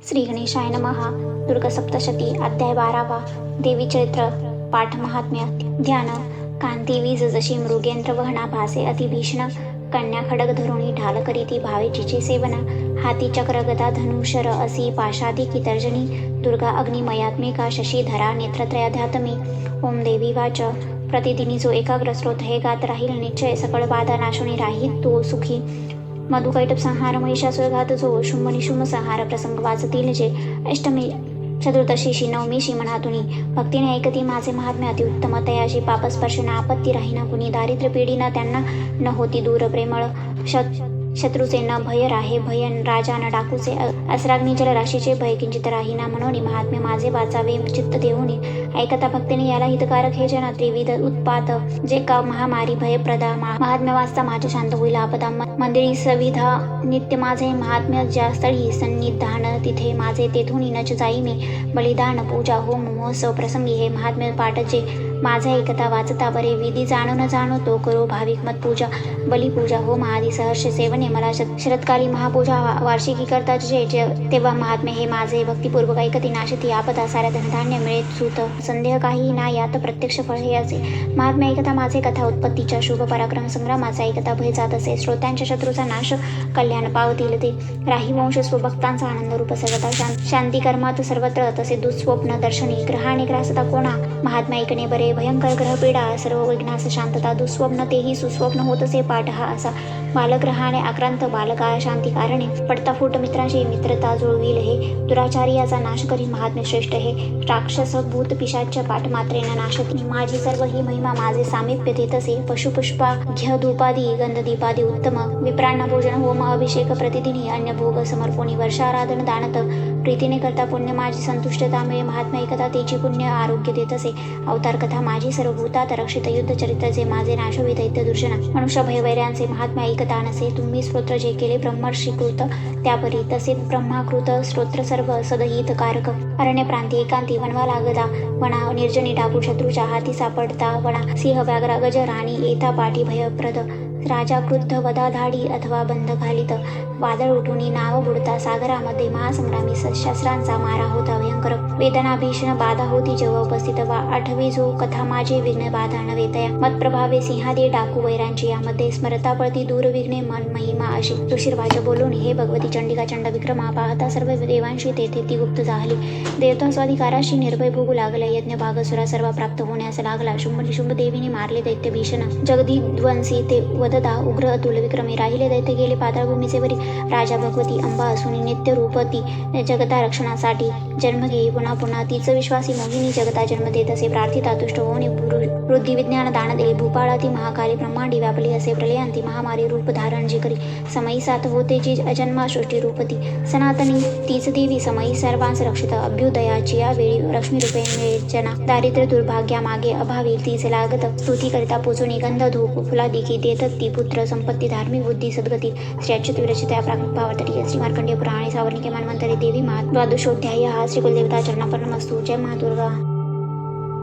श्री गणेशाय नमः. दुर्गा सप्तशती अध्याय 12वा. देवी चरित्र पाठ महात्म्य. ध्यान. कांती वीज जशी मृगेंद्र वहना भासे अतिभीषण. कन्या खडग धरुणी ढाल करीती भावे जिचे सेवना. हाती चक्र गदा धनुशर असी पाशादी की तर्जनी. दुर्गा अग्निमयात्मिका शशीधरा नेत्रत्रयाध्यात्मी. ओम देवी वाच. प्रतिदिनी जो एकाग्र स्रोत हे गात राहील निश्चय सकळ बाधा नाशुनी राहील तो सुखी. मधुकैटप संहार महिषासुर घात जो शुंभ निशुंभ संहार प्रसंग वाचतील जे. अष्टमी चतुर्दशीशी नवमीशी मनातुनी भक्तीने ऐकती माझे महात्म्य अतिउत्तम. तयाशी पापस्पर्श ना आपत्ती राहीना कुणी. दारिद्र्य पीडिना त्यांना न होती दूर. प्रेमळ शत्रूचे न भय राहे भयन. राजा न डाकूचे असराग्नी जलराशीचे भय किंचित राहीना. म्हणून महात्म्य माझे वाचावे चित्त देऊनी. ऐकता भक्तीने याला हितकारक हे जन. त्रिविध उत्पात जे का महामारी भयप्रदा. महात्म्य वाचता माझे शांत होईल आपदा. मंदिरी सविधा नित्य माझे महात्म्य. ज्या स्थळी सन्निधान तिथे माझे तेथून नच जाई मी. बलिदान पूजा होम महोत्सव प्रसंगी हे महात्म्य पाठ जे. माझे ऐकता वाचता बरे विधी जाणो न जाणो तो करो भाविक मत पूजा. बलिपूजा होम आदी सहर्ष सेवने मला. शरत्काली महापूजा वार्षिकी करता जे तेव्हा महात्म्य हे माझे. भक्तिपूर्वक ऐकती नाशती आपदा. साऱ्या धनधान्य मिळेत सूत. संदेह काही ना यात प्रत्यक्ष फळ हे असे. महात्म्य ऐकता माझे कथा उत्पत्तीच्या शुभ पराक्रम संग्रामाचा ऐकता भय जात असे. श्रोत्यांच्या शत्रूचा नाश कल्याण पावतील ते. राही वंश स्वभक्तांचा आनंद रूप सर्वता. शांती कर्मात सर्वत्र तसे दुःस्वप्न दर्शनी. ग्रहाने ग्रासता कोणा महात्म्य ऐकणे बरे. भयंकर ग्रह पीडा सर्व विघ्नास शांतता. दुःस्वप्न तेही सुस्वप्न होत असे पाठ हा असा. बालग्रहाने आक्रांत बालकाळ शांती कारणे. पडता फूट मित्रांशी मित्रता जुळविल हे. दुराचारी याचा नाश करी महात्म्य श्रेष्ठ हे. राक्षस भूत पिशाच पाठ मात्रेन नाशती. माझी सर्व ही महिमा माझे सामिप्य देतसे. पशुपुष्पा घ्य धूपादी गंधदीपादी उत्तम. विप्रांना भोजन होम अभिषेक प्रतिदिनी. अन्य भोग समर्पणी वर्षाराधन दानत. प्रीतीने करता पुण्य माझी संतुष्टता मिळे. महात्म्य ऐकता तेची पुण्य आरोग्य देतसे. अवतार कथा माझी सर्व भूतात रक्षित. युद्ध चरित्र जे माझे नाशवी दैत्य दुर्जना. मनुष्य भयवैर्यांचे महात्म्य ऐकता नसे. तुम्ही स्तोत्र जे केले ब्रह्मर्षीकृत त्यापरी तसे ब्रह्माकृत स्तोत्र सर्व सदहितकारक. अरण्य प्रांती एकांती वनवा लागता. वना निर्जनी डाकू शत्रूच्या हाती सापडता. वना सिंह व्याघ्र गज राणी येता पाठी भयप्रद. राजा क्रुद्ध वधाधाडी अथवा बंद घालित. वादळ उठुनी नाव बुडता. सागरामध्ये महासंग्रामी शस्त्रांचा मारा होता भयंकर. वेदना भीषण बाधा होती जेव्हा उपस्थित. आठवी जो कथा माझे विघ्न बाधा नव्हे तया. मतप्रभावे सिंहादी डाकू वैरांची. यामध्ये स्मरता पळती दूर विघ्ने मन महिमा अशी. सुशीर्वाच बोलून हे भगवती चंडिका चंड विक्रमा. पाहता सर्व देवांशी तेथे ती गुप्त झाली. देवता स्वाधिकाराशी निर्भय भोगू लागला. यज्ञ भागसुरा सर्व प्राप्त होण्यास लागला. शुंभ निशुंभ देवीने मारले दैत्य भीषण. जगदिध्वंसी ते वददा उग्र अतुल विक्रमी. राहिले दैत्य गेले पाताळभूमीचे वरी. राजा भगवती अंबा असून नित्य रूपती जगता रक्षणासाठी जन्म घेई पुन्हा पुन्हा. तीच विश्वासी मोहिनी जगता जन्म देत असे. प्रार्थिता तुष्ट होऊन वृद्धी विज्ञान दान देई. भूपाळाती महाकाली ब्रह्मांडी व्यापली असे. प्रलयांती महामारी रूप धारण जी करी. समयी साथ होते जी अजन्मा सृष्टी रूपती. सनातनी तीच देवी समयी सर्वांस रक्षित. अभ्युदयाची या वेळी लक्ष्मी रूपे मिळे जना. दारिद्र्य दुर्भाग्या मागे अभावी तीच लागत. स्तुती करिता पोचुनी गंध धूप फुलादिकी देत ती. पुत्र संपत्ती धार्मिक बुद्धी सद्गती. श्री अच्युत विरचित भावावतरी. श्री मार्कंडेय पुराणे सावर्णिके मन्वंतरी देवी महा. द्वादशोध्याय हा. श्री कुलदेवता चरणार्पणमस्तु. जय महादुर्गा.